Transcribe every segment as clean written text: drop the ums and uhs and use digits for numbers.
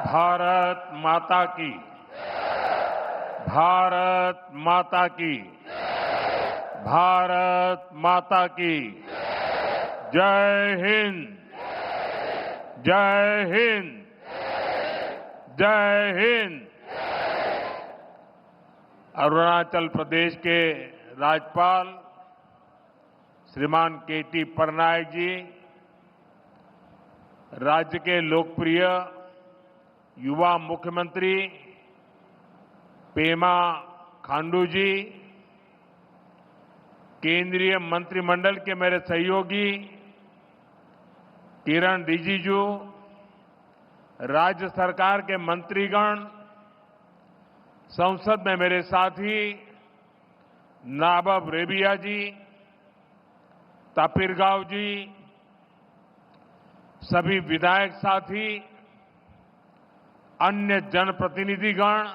भारत माता की। भारत माता की। भारत माता की। जय हिंद। जय हिंद। जय हिंद। अरुणाचल प्रदेश के राज्यपाल श्रीमान के.टी. पटनायक जी, राज्य के लोकप्रिय युवा मुख्यमंत्री पेमा खांडू जी, केंद्रीय मंत्रिमंडल के मेरे सहयोगी किरण रिजिजू, राज्य सरकार के मंत्रीगण, संसद में मेरे साथी नाबब रेबिया जी, तापिरगांव जी, सभी विधायक साथी, अन्य जनप्रतिनिधिगण,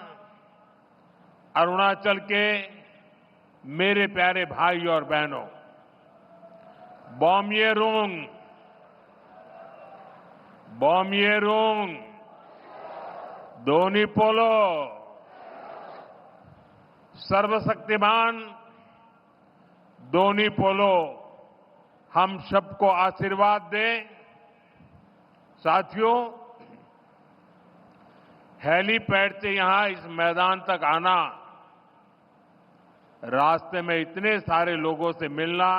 अरुणाचल के मेरे प्यारे भाई और बहनों, बॉम्येरुंग, बॉम्येरुंग, दोनी पोलो, सर्वशक्तिमान दोनी पोलो हम सबको आशीर्वाद दें। साथियों, हेलीपैड से यहां इस मैदान तक आना, रास्ते में इतने सारे लोगों से मिलना,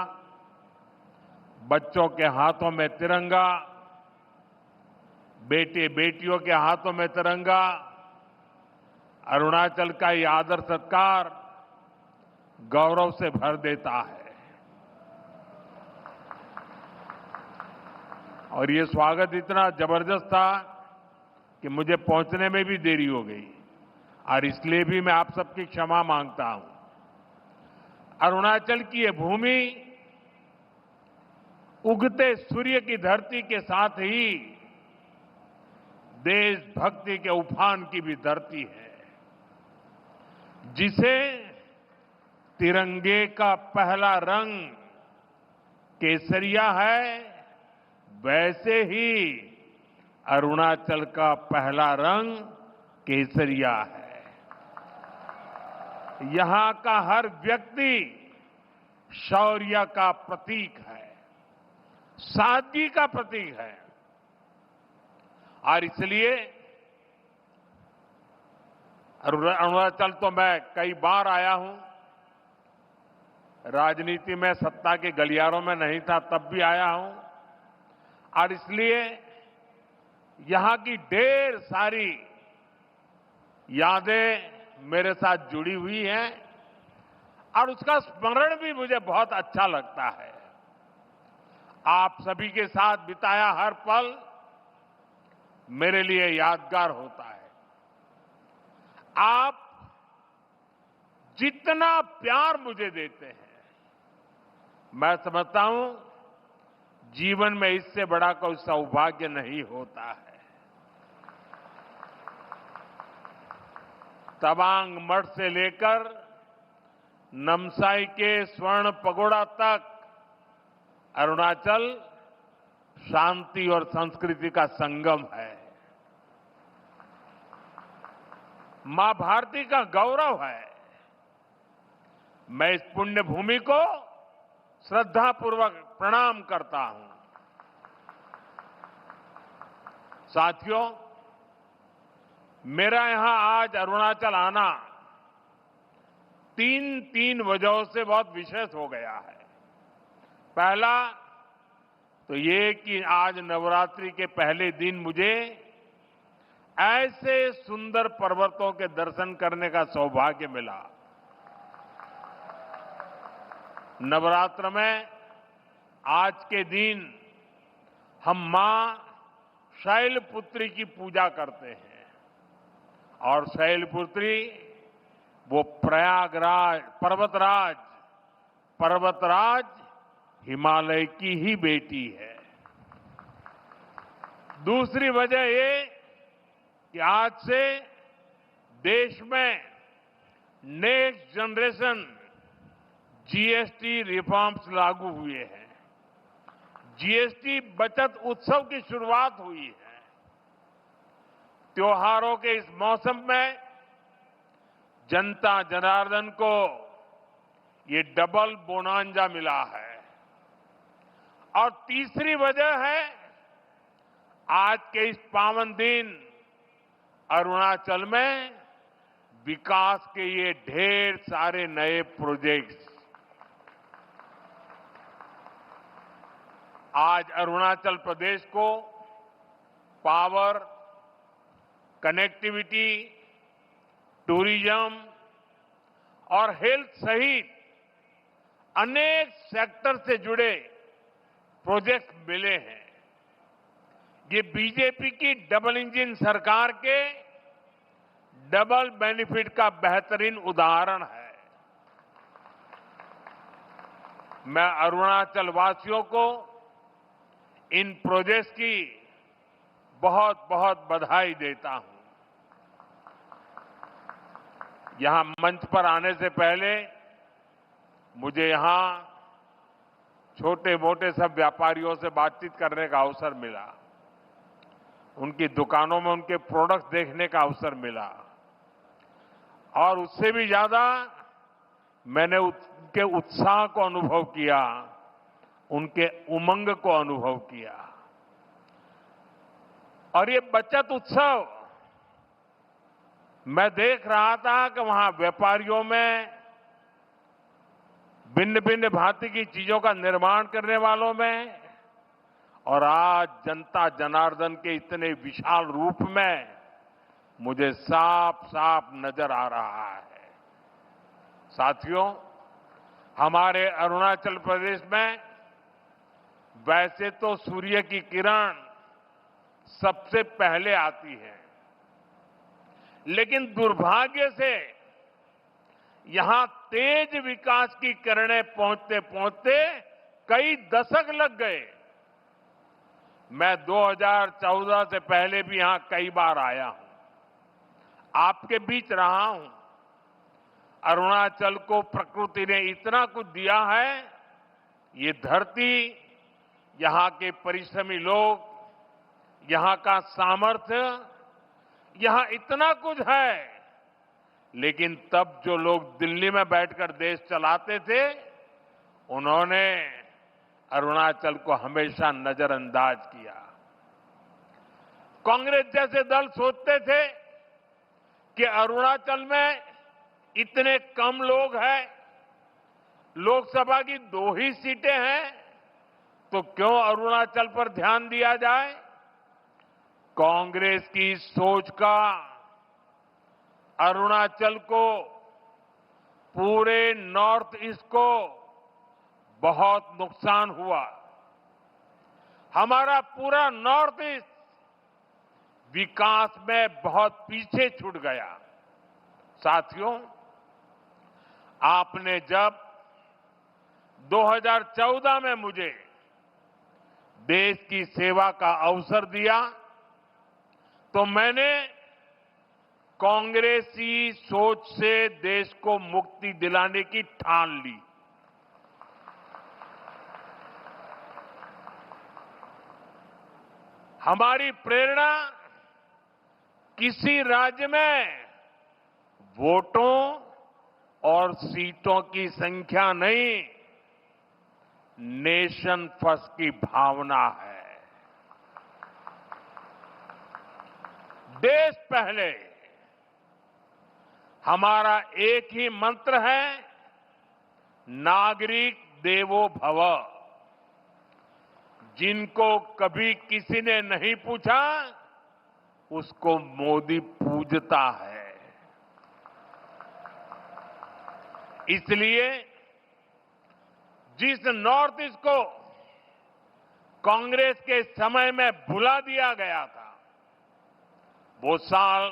बच्चों के हाथों में तिरंगा, बेटे बेटियों के हाथों में तिरंगा, अरुणाचल का ये आदर सत्कार गौरव से भर देता है। और ये स्वागत इतना जबरदस्त था कि मुझे पहुंचने में भी देरी हो गई, और इसलिए भी मैं आप सबकी क्षमा मांगता हूं। अरुणाचल की ये भूमि उगते सूर्य की धरती के साथ ही देशभक्ति के उफान की भी धरती है, जिसे तिरंगे का पहला रंग केसरिया है, वैसे ही अरुणाचल का पहला रंग केसरिया है। यहां का हर व्यक्ति शौर्य का प्रतीक है, सादगी का प्रतीक है, और इसलिए अरुणाचल तो मैं कई बार आया हूं, राजनीति में सत्ता के गलियारों में नहीं था तब भी आया हूं, और इसलिए यहां की ढेर सारी यादें मेरे साथ जुड़ी हुई हैं, और उसका स्मरण भी मुझे बहुत अच्छा लगता है। आप सभी के साथ बिताया हर पल मेरे लिए यादगार होता है। आप जितना प्यार मुझे देते हैं, मैं समझता हूं जीवन में इससे बड़ा कोई सौभाग्य नहीं होता है। तवांग मठ से लेकर नामसाई के स्वर्ण पगोड़ा तक अरुणाचल शांति और संस्कृति का संगम है, मां भारती का गौरव है। मैं इस पुण्य भूमि को श्रद्धापूर्वक प्रणाम करता हूं। साथियों, मेरा यहां आज अरुणाचल आना तीन वजहों से बहुत विशेष हो गया है। पहला तो ये कि आज नवरात्रि के पहले दिन मुझे ऐसे सुंदर पर्वतों के दर्शन करने का सौभाग्य मिला। नवरात्र में आज के दिन हम मां शैलपुत्री की पूजा करते हैं, और शैलपुत्री वो प्रयागराज पर्वतराज हिमालय की ही बेटी है। दूसरी वजह ये कि आज से देश में नेक्स्ट जनरेशन जीएसटी रिफॉर्म्स लागू हुए हैं। जीएसटी बचत उत्सव की शुरुआत हुई है। त्योहारों के इस मौसम में जनता जनार्दन को ये डबल बोनांजा मिला है। और तीसरी वजह है आज के इस पावन दिन अरुणाचल में विकास के ये ढेर सारे नए प्रोजेक्ट्स। आज अरुणाचल प्रदेश को पावर, कनेक्टिविटी, टूरिज्म और हेल्थ सहित अनेक सेक्टर से जुड़े प्रोजेक्ट मिले हैं। ये बीजेपी की डबल इंजन सरकार के डबल बेनिफिट का बेहतरीन उदाहरण है। मैं अरुणाचल वासियों को इन प्रोजेक्ट्स की बहुत बहुत बधाई देता हूं। यहां मंच पर आने से पहले मुझे यहां छोटे मोटे सब व्यापारियों से बातचीत करने का अवसर मिला, उनकी दुकानों में उनके प्रोडक्ट्स देखने का अवसर मिला और उससे भी ज्यादा मैंने उनके उत्साह को अनुभव किया, उनके उमंग को अनुभव किया। और ये बचत उत्सव मैं देख रहा था कि वहां व्यापारियों में, भिन्न भिन्न भांति की चीजों का निर्माण करने वालों में और आज जनता जनार्दन के इतने विशाल रूप में मुझे साफ साफ नजर आ रहा है। साथियों, हमारे अरुणाचल प्रदेश में वैसे तो सूर्य की किरण सबसे पहले आती है, लेकिन दुर्भाग्य से यहां तेज विकास की किरणें पहुंचते पहुंचते कई दशक लग गए। मैं 2014 से पहले भी यहां कई बार आया हूं, आपके बीच रहा हूं। अरुणाचल को प्रकृति ने इतना कुछ दिया है, ये धरती, यहां के परिश्रमी लोग, यहां का सामर्थ्य, यहां इतना कुछ है। लेकिन तब जो लोग दिल्ली में बैठकर देश चलाते थे, उन्होंने अरुणाचल को हमेशा नजरअंदाज किया। कांग्रेस जैसे दल सोचते थे कि अरुणाचल में इतने कम लोग हैं, लोकसभा की 2 ही सीटें हैं, तो क्यों अरुणाचल पर ध्यान दिया जाए। कांग्रेस की सोच का अरुणाचल को, पूरे नॉर्थ ईस्ट को बहुत नुकसान हुआ। हमारा पूरा नॉर्थ ईस्ट विकास में बहुत पीछे छूट गया। साथियों, आपने जब 2014 में मुझे देश की सेवा का अवसर दिया, तो मैंने कांग्रेसी सोच से देश को मुक्ति दिलाने की ठान ली। हमारी प्रेरणा किसी राज्य में वोटों और सीटों की संख्या नहीं, नेशन फर्स्ट की भावना है। देश पहले, हमारा एक ही मंत्र है, नागरिक देवो भव। जिनको कभी किसी ने नहीं पूछा, उसको मोदी पूजता है। इसलिए जिस नॉर्थ ईस्ट को कांग्रेस के समय में भुला दिया गया था, वो साल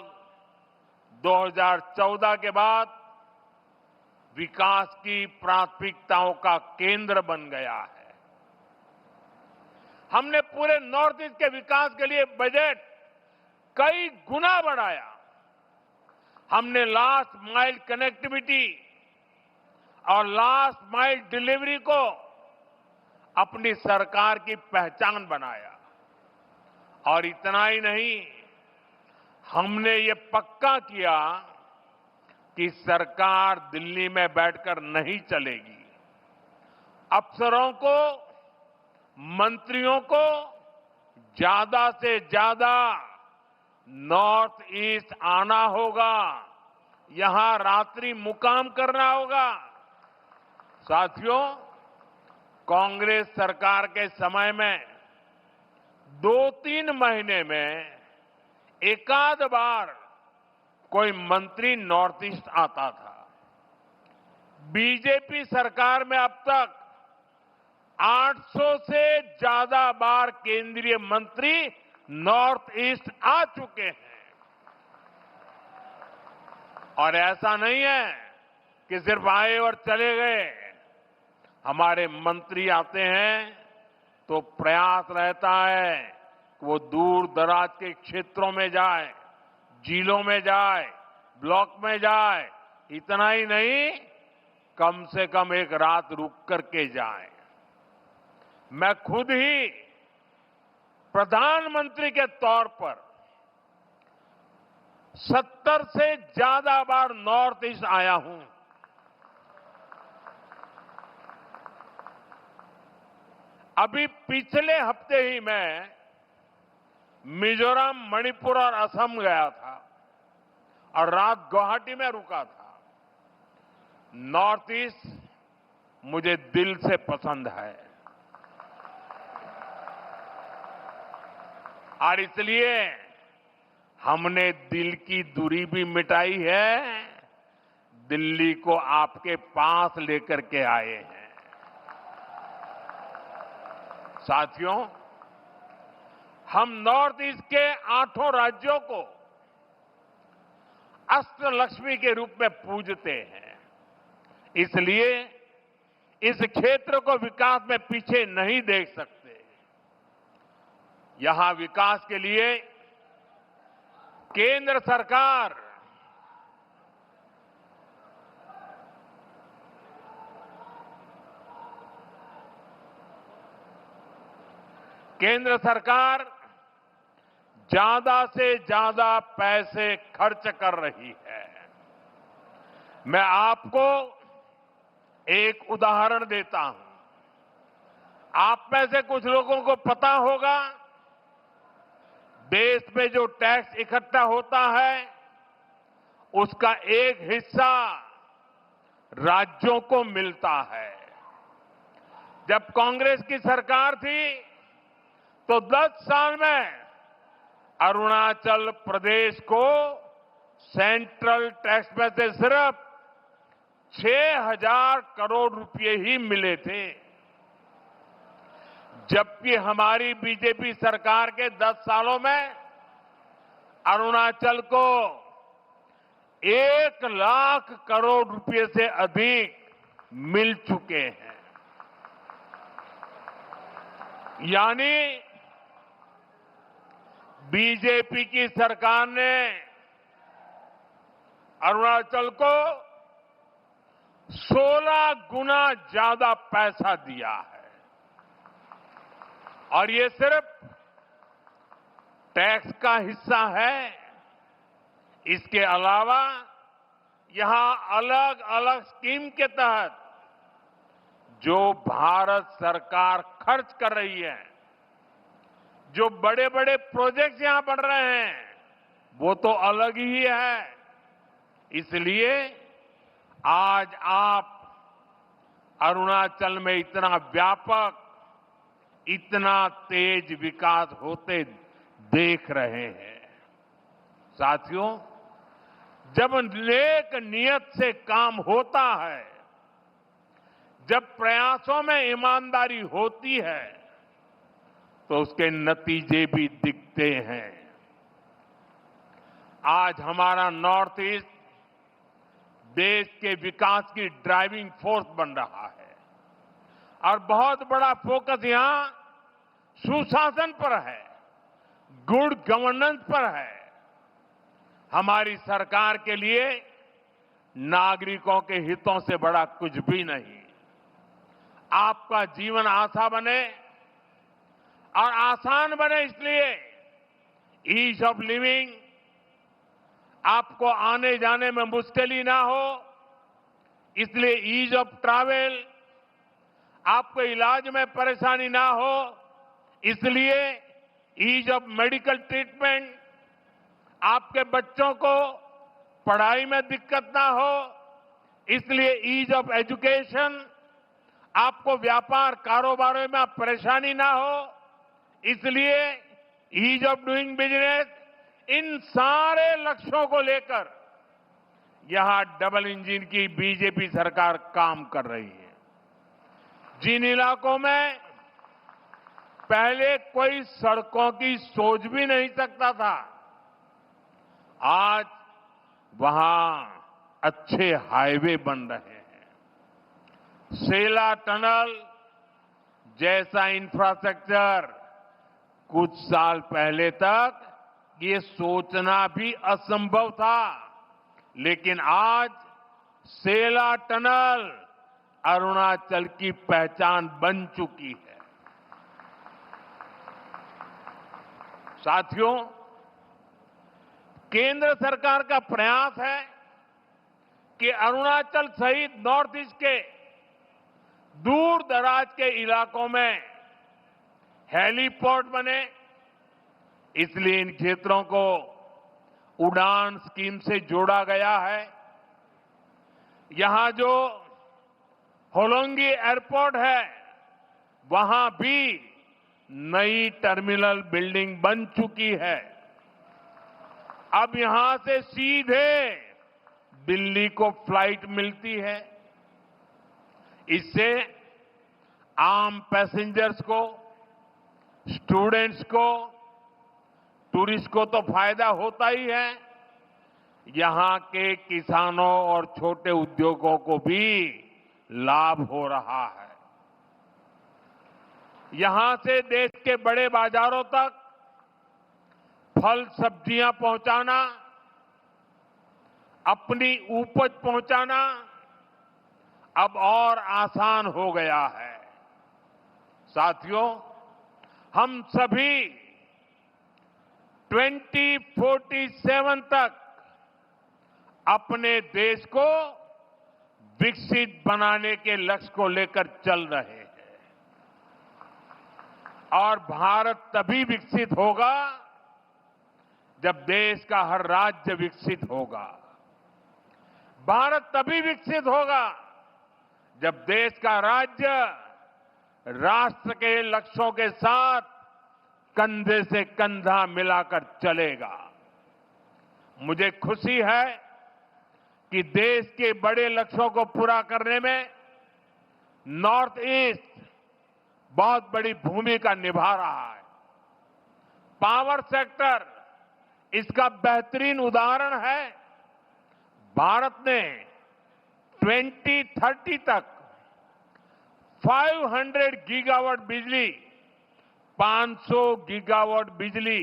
2014 के बाद विकास की प्राथमिकताओं का केंद्र बन गया है। हमने पूरे नॉर्थ ईस्ट के विकास के लिए बजट कई गुना बढ़ाया। हमने लास्ट माइल कनेक्टिविटी और लास्ट माइल डिलीवरी को अपनी सरकार की पहचान बनाया। और इतना ही नहीं, हमने ये पक्का किया कि सरकार दिल्ली में बैठकर नहीं चलेगी। अफसरों को, मंत्रियों को ज्यादा से ज्यादा नॉर्थ ईस्ट आना होगा, यहां रात्रि मुकाम करना होगा। साथियों, कांग्रेस सरकार के समय में 2-3 महीने में एकाध बार कोई मंत्री नॉर्थ ईस्ट आता था। बीजेपी सरकार में अब तक 800 से ज्यादा बार केंद्रीय मंत्री नॉर्थ ईस्ट आ चुके हैं। और ऐसा नहीं है कि सिर्फ आए और चले गए। हमारे मंत्री आते हैं तो प्रयास रहता है कि वो दूर दराज के क्षेत्रों में जाए, जिलों में जाए, ब्लॉक में जाए। इतना ही नहीं, कम से कम एक रात रुक करके जाए। मैं खुद ही प्रधानमंत्री के तौर पर 70 से ज्यादा बार नॉर्थ ईस्ट आया हूं। अभी पिछले हफ्ते ही मैं मिजोरम, मणिपुर और असम गया था और रात गुवाहाटी में रुका था। नॉर्थ ईस्ट मुझे दिल से पसंद है और इसलिए हमने दिल की दूरी भी मिटाई है, दिल्ली को आपके पास लेकर के आए हैं। साथियों, हम नॉर्थ ईस्ट के 8 राज्यों को अष्टलक्ष्मी के रूप में पूजते हैं। इसलिए इस क्षेत्र को विकास में पीछे नहीं देख सकते। यहां विकास के लिए केंद्र सरकार ज्यादा से ज्यादा पैसे खर्च कर रही है। मैं आपको एक उदाहरण देता हूं। आप में से कुछ लोगों को पता होगा, देश में जो टैक्स इकट्ठा होता है उसका एक हिस्सा राज्यों को मिलता है। जब कांग्रेस की सरकार थी तो 10 साल में अरुणाचल प्रदेश को सेंट्रल टैक्स में से सिर्फ 6,000 करोड़ रुपए ही मिले थे, जबकि हमारी बीजेपी सरकार के 10 सालों में अरुणाचल को 1 लाख करोड़ रुपए से अधिक मिल चुके हैं। यानी बीजेपी की सरकार ने अरुणाचल को 16 गुना ज्यादा पैसा दिया है। और ये सिर्फ टैक्स का हिस्सा है। इसके अलावा यहां अलग अलग स्कीम के तहत जो भारत सरकार खर्च कर रही है, जो बड़े बड़े प्रोजेक्ट यहां बन रहे हैं, वो तो अलग ही है। इसलिए आज आप अरुणाचल में इतना व्यापक, इतना तेज विकास होते देख रहे हैं। साथियों, जब नेक नियत से काम होता है, जब प्रयासों में ईमानदारी होती है, तो उसके नतीजे भी दिखते हैं। आज हमारा नॉर्थ ईस्ट देश के विकास की ड्राइविंग फोर्स बन रहा है और बहुत बड़ा फोकस यहां सुशासन पर है, गुड गवर्नेंस पर है। हमारी सरकार के लिए नागरिकों के हितों से बड़ा कुछ भी नहीं। आपका जीवन आसान बने और आसान बने, इसलिए ईज ऑफ लिविंग, आपको आने जाने में मुश्किल ना हो, इसलिए ईज ऑफ ट्रैवल, आपको इलाज में परेशानी ना हो, इसलिए ईज ऑफ मेडिकल ट्रीटमेंट, आपके बच्चों को पढ़ाई में दिक्कत ना हो, इसलिए ईज ऑफ एजुकेशन, आपको व्यापार कारोबार में परेशानी ना हो, इसलिए ईज ऑफ डूइंग बिजनेस। इन सारे लक्ष्यों को लेकर यहां डबल इंजन की बीजेपी सरकार काम कर रही है। जिन इलाकों में पहले कोई सड़कों की सोच भी नहीं सकता था, आज वहां अच्छे हाईवे बन रहे हैं। सेला टनल जैसा इंफ्रास्ट्रक्चर कुछ साल पहले तक ये सोचना भी असंभव था, लेकिन आज सेला टनल अरुणाचल की पहचान बन चुकी है। साथियों, केंद्र सरकार का प्रयास है कि अरुणाचल सहित नॉर्थ ईस्ट के दूर दराज के इलाकों में हेलीपोर्ट बने, इसलिए इन क्षेत्रों को उड़ान स्कीम से जोड़ा गया है। यहां जो होलोंगी एयरपोर्ट है, वहां भी नई टर्मिनल बिल्डिंग बन चुकी है। अब यहां से सीधे दिल्ली को फ्लाइट मिलती है। इससे आम पैसेंजर्स को, स्टूडेंट्स को, टूरिस्ट को तो फायदा होता ही है, यहां के किसानों और छोटे उद्योगों को भी लाभ हो रहा है। यहां से देश के बड़े बाजारों तक फल सब्जियां पहुंचाना, अपनी उपज पहुंचाना अब और आसान हो गया है। साथियों, हम सभी 2047 तक अपने देश को विकसित बनाने के लक्ष्य को लेकर चल रहे हैं। और भारत तभी विकसित होगा जब देश का हर राज्य विकसित होगा। भारत तभी विकसित होगा जब देश का राज्य राष्ट्र के लक्ष्यों के साथ कंधे से कंधा मिलाकर चलेगा। मुझे खुशी है कि देश के बड़े लक्ष्यों को पूरा करने में नॉर्थ ईस्ट बहुत बड़ी भूमिका निभा रहा है। पावर सेक्टर इसका बेहतरीन उदाहरण है। भारत ने 2030 तक 500 गीगावाट बिजली, 500 गीगावाट बिजली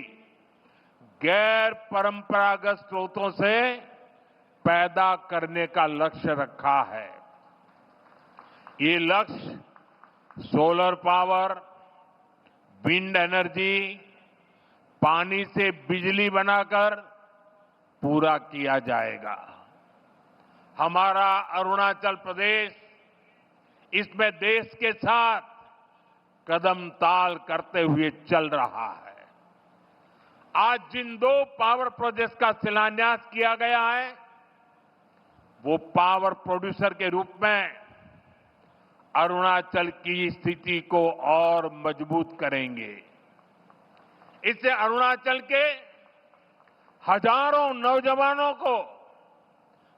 गैर परंपरागत स्रोतों से पैदा करने का लक्ष्य रखा है। ये लक्ष्य सोलर पावर, विंड एनर्जी, पानी से बिजली बनाकर पूरा किया जाएगा। हमारा अरुणाचल प्रदेश इसमें देश के साथ कदम ताल करते हुए चल रहा है। आज जिन 2 पावर प्रोजेक्ट्स का शिलान्यास किया गया है, वो पावर प्रोड्यूसर के रूप में अरुणाचल की स्थिति को और मजबूत करेंगे। इससे अरुणाचल के हजारों नौजवानों को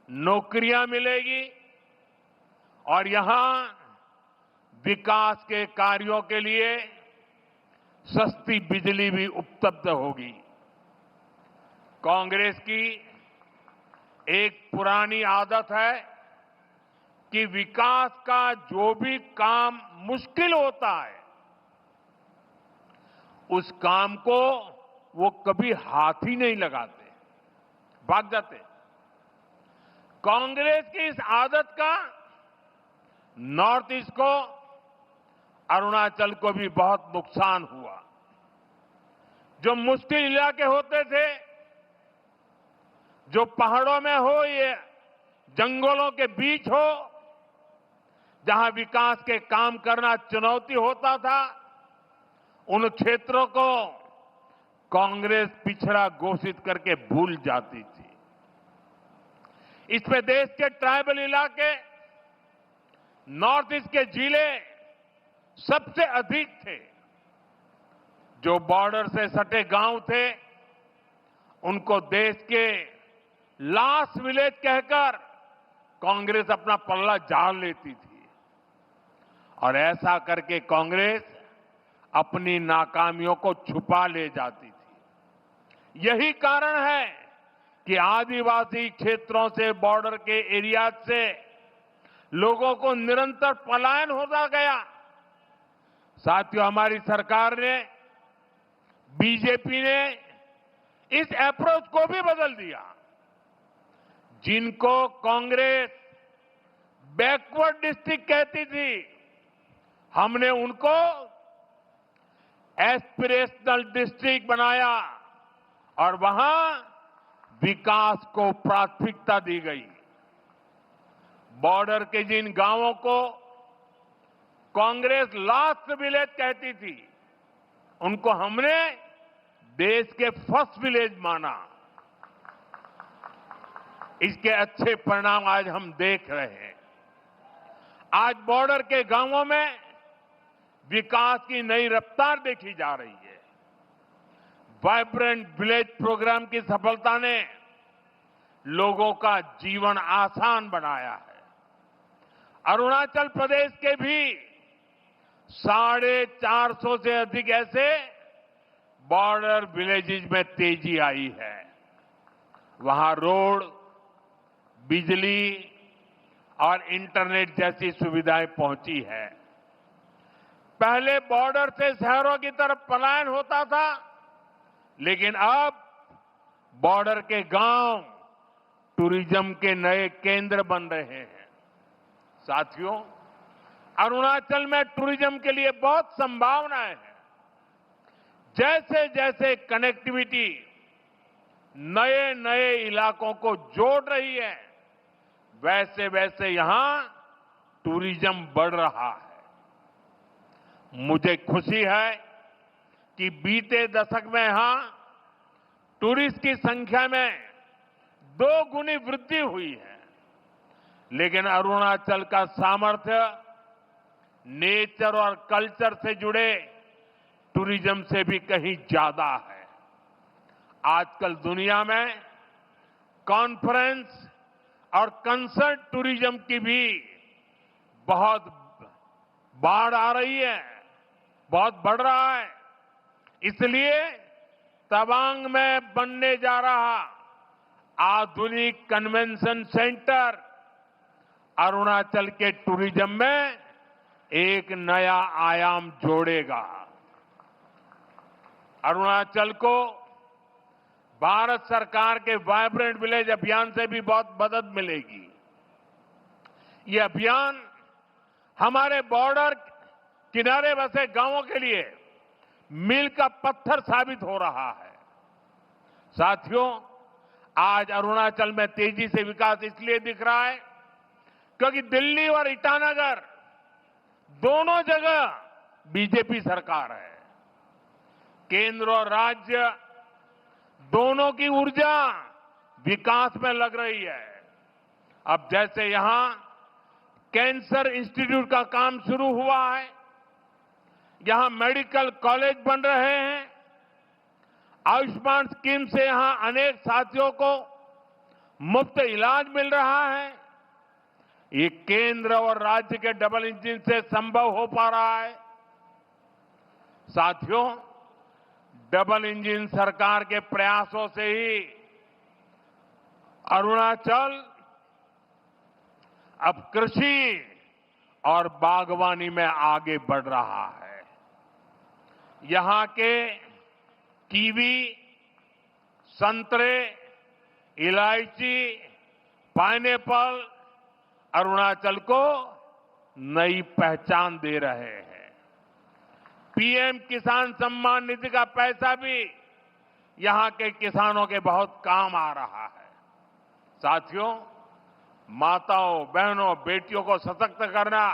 नौकरियां मिलेगी और यहां विकास के कार्यों के लिए सस्ती बिजली भी उपलब्ध होगी। कांग्रेस की एक पुरानी आदत है कि विकास का जो भी काम मुश्किल होता है, उस काम को वो कभी हाथ ही नहीं लगाते, भाग जाते। कांग्रेस की इस आदत का नॉर्थ ईस्ट को, अरुणाचल को भी बहुत नुकसान हुआ। जो मुश्किल इलाके होते थे, जो पहाड़ों में हो, ये जंगलों के बीच हो, जहां विकास के काम करना चुनौती होता था, उन क्षेत्रों को कांग्रेस पिछड़ा घोषित करके भूल जाती थी। इसमें देश के ट्राइबल इलाके, नॉर्थ ईस्ट के जिले सबसे अधिक थे। जो बॉर्डर से सटे गांव थे, उनको देश के लास्ट विलेज कहकर कांग्रेस अपना पल्ला झाड़ लेती थी। और ऐसा करके कांग्रेस अपनी नाकामियों को छुपा ले जाती थी। यही कारण है कि आदिवासी क्षेत्रों से, बॉर्डर के एरिया से लोगों को निरंतर पलायन होता गया। साथियों, हमारी सरकार ने, बीजेपी ने इस अप्रोच को भी बदल दिया। जिनको कांग्रेस बैकवर्ड डिस्ट्रिक्ट कहती थी, हमने उनको एस्पिरेशनल डिस्ट्रिक्ट बनाया और वहां विकास को प्राथमिकता दी गई। बॉर्डर के जिन गांवों को कांग्रेस लास्ट विलेज कहती थी, उनको हमने देश के फर्स्ट विलेज माना। इसके अच्छे परिणाम आज हम देख रहे हैं। आज बॉर्डर के गांवों में विकास की नई रफ्तार देखी जा रही है। वाइब्रेंट विलेज प्रोग्राम की सफलता ने लोगों का जीवन आसान बनाया है। अरुणाचल प्रदेश के भी 450 से अधिक ऐसे बॉर्डर विलेजेस में तेजी आई है। वहां रोड, बिजली और इंटरनेट जैसी सुविधाएं पहुंची है। पहले बॉर्डर से शहरों की तरफ पलायन होता था, लेकिन अब बॉर्डर के गांव टूरिज्म के नए केंद्र बन रहे हैं। साथियों, अरुणाचल में टूरिज्म के लिए बहुत संभावनाएं हैं। जैसे जैसे कनेक्टिविटी नए नए इलाकों को जोड़ रही है, वैसे वैसे यहां टूरिज्म बढ़ रहा है। मुझे खुशी है कि बीते दशक में यहां टूरिस्ट की संख्या में 2 गुनी वृद्धि हुई है। लेकिन अरुणाचल का सामर्थ्य नेचर और कल्चर से जुड़े टूरिज्म से भी कहीं ज्यादा है। आजकल दुनिया में कॉन्फ्रेंस और कंसर्ट टूरिज्म की भी बहुत बाढ़ आ रही है, बहुत बढ़ रहा है। इसलिए तवांग में बनने जा रहा आधुनिक कन्वेंशन सेंटर अरुणाचल के टूरिज्म में एक नया आयाम जोड़ेगा। अरुणाचल को भारत सरकार के वाइब्रेंट विलेज अभियान से भी बहुत मदद मिलेगी। ये अभियान हमारे बॉर्डर किनारे बसे गांवों के लिए मील का पत्थर साबित हो रहा है। साथियों, आज अरुणाचल में तेजी से विकास इसलिए दिख रहा है क्योंकि दिल्ली और ईटानगर दोनों जगह बीजेपी सरकार है। केंद्र और राज्य दोनों की ऊर्जा विकास में लग रही है। अब जैसे यहां कैंसर इंस्टीट्यूट का काम शुरू हुआ है, यहां मेडिकल कॉलेज बन रहे हैं, आयुष्मान स्कीम से यहां अनेक साथियों को मुफ्त इलाज मिल रहा है। ये केंद्र और राज्य के डबल इंजन से संभव हो पा रहा है। साथियों, डबल इंजन सरकार के प्रयासों से ही अरुणाचल अब कृषि और बागवानी में आगे बढ़ रहा है। यहां के कीवी, संतरे, इलायची, पाइनएप्पल अरुणाचल को नई पहचान दे रहे हैं। पीएम किसान सम्मान निधि का पैसा भी यहां के किसानों के बहुत काम आ रहा है। साथियों, माताओं, बहनों, बेटियों को सशक्त करना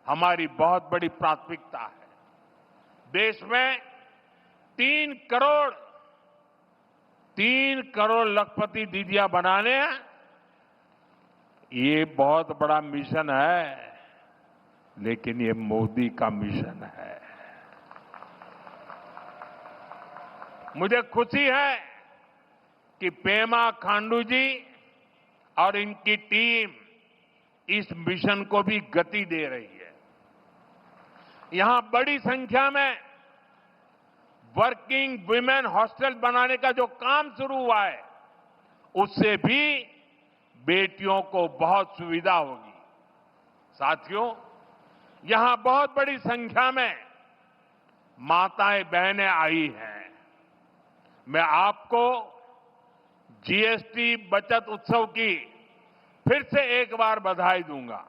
हमारी बहुत बड़ी प्राथमिकता है। देश में 3 करोड़ लखपति दीदियां बनाने हैं, ये बहुत बड़ा मिशन है, लेकिन ये मोदी का मिशन है। मुझे खुशी है कि पेमा खांडू जी और इनकी टीम इस मिशन को भी गति दे रही है। यहां बड़ी संख्या में वर्किंग वुमेन हॉस्टल बनाने का जो काम शुरू हुआ है, उससे भी बेटियों को बहुत सुविधा होगी। साथियों, यहां बहुत बड़ी संख्या में माताएं बहनें आई हैं। मैं आपको जीएसटी बचत उत्सव की फिर से एक बार बधाई दूंगा।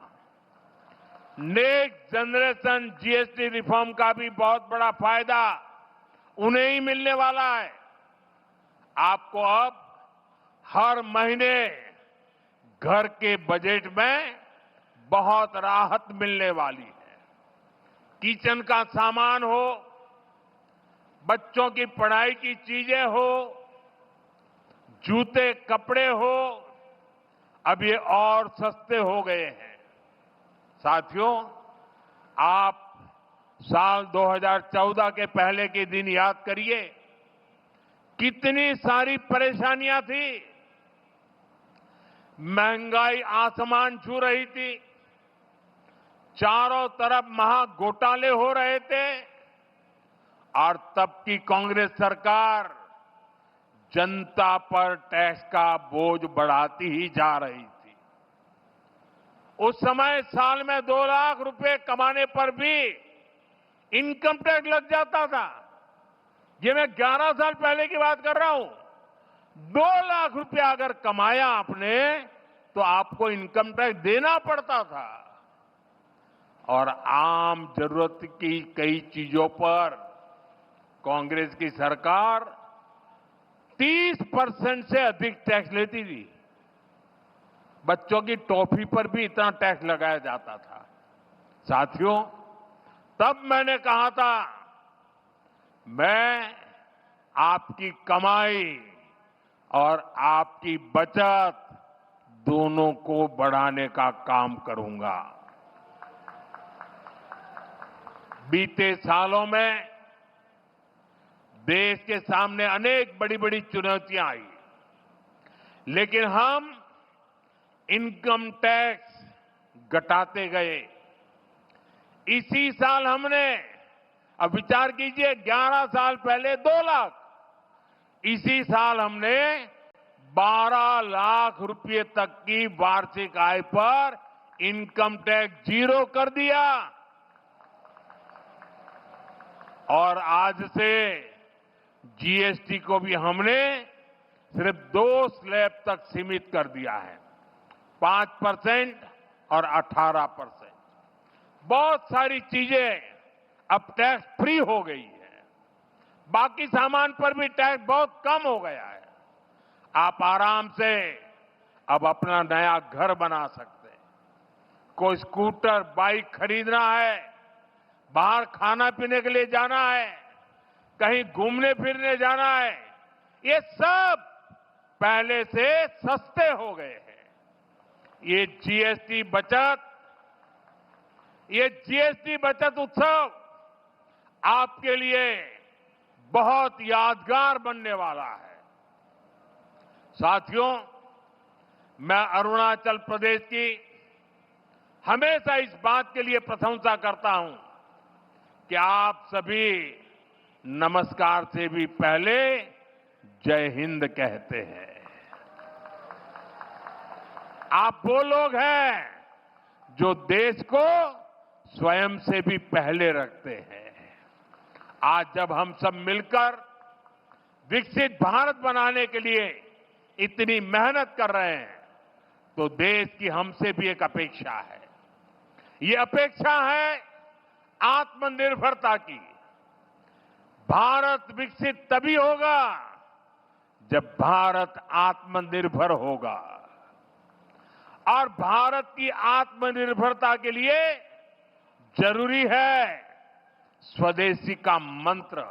नेक्स्ट जनरेशन जीएसटी रिफॉर्म का भी बहुत बड़ा फायदा उन्हें ही मिलने वाला है। आपको अब हर महीने घर के बजट में बहुत राहत मिलने वाली है। किचन का सामान हो, बच्चों की पढ़ाई की चीजें हो, जूते कपड़े हो, अब ये और सस्ते हो गए हैं। साथियों, आप साल 2014 के पहले के दिन याद करिए, कितनी सारी परेशानियां थी। महंगाई आसमान छू रही थी, चारों तरफ महा घोटाले हो रहे थे, और तब की कांग्रेस सरकार जनता पर टैक्स का बोझ बढ़ाती ही जा रही थी। उस समय साल में 2 लाख रुपए कमाने पर भी इनकम टैक्स लग जाता था। ये मैं 11 साल पहले की बात कर रहा हूं। 2 लाख रुपया अगर कमाया आपने तो आपको इनकम टैक्स देना पड़ता था। और आम जरूरत की कई चीजों पर कांग्रेस की सरकार 30% से अधिक टैक्स लेती थी। बच्चों की टॉफी पर भी इतना टैक्स लगाया जाता था। साथियों, तब मैंने कहा था, मैं आपकी कमाई और आपकी बचत दोनों को बढ़ाने का काम करूंगा। बीते सालों में देश के सामने अनेक बड़ी बड़ी चुनौतियां आई, लेकिन हम इनकम टैक्स घटाते गए। इसी साल हमने, अब विचार कीजिए, 11 साल पहले 2 लाख, इसी साल हमने 12 लाख रुपए तक की वार्षिक आय पर इनकम टैक्स जीरो कर दिया। और आज से जीएसटी को भी हमने सिर्फ 2 स्लैब तक सीमित कर दिया है, 5% और 18%। बहुत सारी चीजें अब टैक्स फ्री हो गई है। बाकी सामान पर भी टैक्स बहुत कम हो गया है। आप आराम से अब अपना नया घर बना सकते हैं। कोई स्कूटर, बाइक खरीदना है, बाहर खाना पीने के लिए जाना है, कहीं घूमने फिरने जाना है, ये सब पहले से सस्ते हो गए हैं। ये जीएसटी बचत उत्सव आपके लिए बहुत यादगार बनने वाला है। साथियों, मैं अरुणाचल प्रदेश की हमेशा इस बात के लिए प्रशंसा करता हूं कि आप सभी नमस्कार से भी पहले जय हिंद कहते हैं। आप वो लोग हैं जो देश को स्वयं से भी पहले रखते हैं। आज जब हम सब मिलकर विकसित भारत बनाने के लिए इतनी मेहनत कर रहे हैं, तो देश की हमसे भी एक अपेक्षा है। ये अपेक्षा है आत्मनिर्भरता की। भारत विकसित तभी होगा जब भारत आत्मनिर्भर होगा। और भारत की आत्मनिर्भरता के लिए जरूरी है स्वदेशी का मंत्र।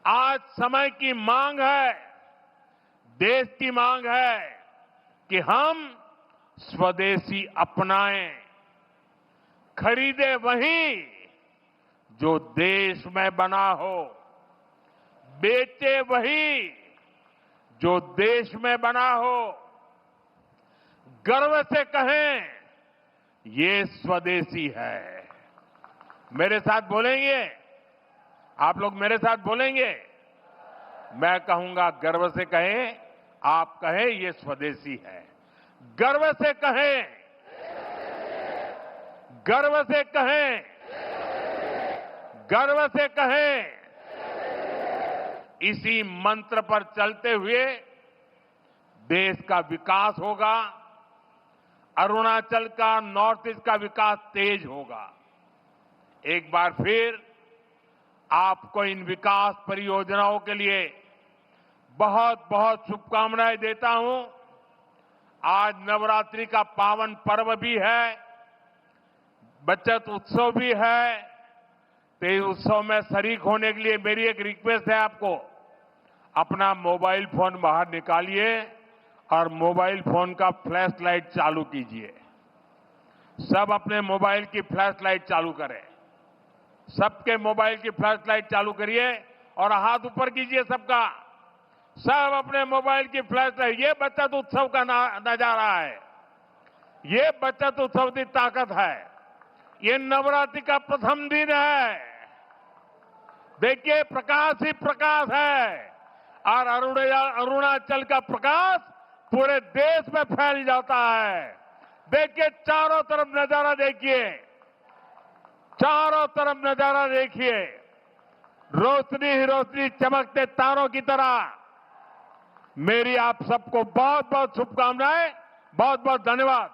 आज समय की मांग है, देश की मांग है कि हम स्वदेशी अपनाएं, खरीदे वही जो देश में बना हो, बेचे वही जो देश में बना हो, गर्व से कहें ये स्वदेशी है। मेरे साथ बोलेंगे? आप लोग मेरे साथ बोलेंगे? मैं कहूंगा गर्व से कहें, आप कहें ये स्वदेशी है। गर्व से कहें, गर्व से कहें, गर्व से कहें। इसी मंत्र पर चलते हुए देश का विकास होगा, अरुणाचल का, नॉर्थ ईस्ट का विकास तेज होगा। एक बार फिर आपको इन विकास परियोजनाओं के लिए बहुत बहुत शुभकामनाएं देता हूं। आज नवरात्रि का पावन पर्व भी है, बचत उत्सव भी है। तो इस उत्सव में शरीक होने के लिए मेरी एक रिक्वेस्ट है आपको, अपना मोबाइल फोन बाहर निकालिए और मोबाइल फोन का फ्लैश लाइट चालू कीजिए। सब अपने मोबाइल की फ्लैश लाइट चालू करें। सबके मोबाइल की फ्लैश लाइट चालू करिए और हाथ ऊपर कीजिए सबका। सब अपने मोबाइल की फ्लैश लाइट। ये बचत उत्सव का नजारा है, ये बचत उत्सव की ताकत है। ये नवरात्रि का प्रथम दिन है। देखिए प्रकाश ही प्रकाश है और अरुणाचल का प्रकाश पूरे देश में फैल जाता है। देखिए चारों तरफ नजारा देखिए, चारों तरफ नजारा देखिए, रोशनी ही रोशनी चमकते तारों की तरह। मेरी आप सबको बहुत बहुत शुभकामनाएं, बहुत बहुत धन्यवाद।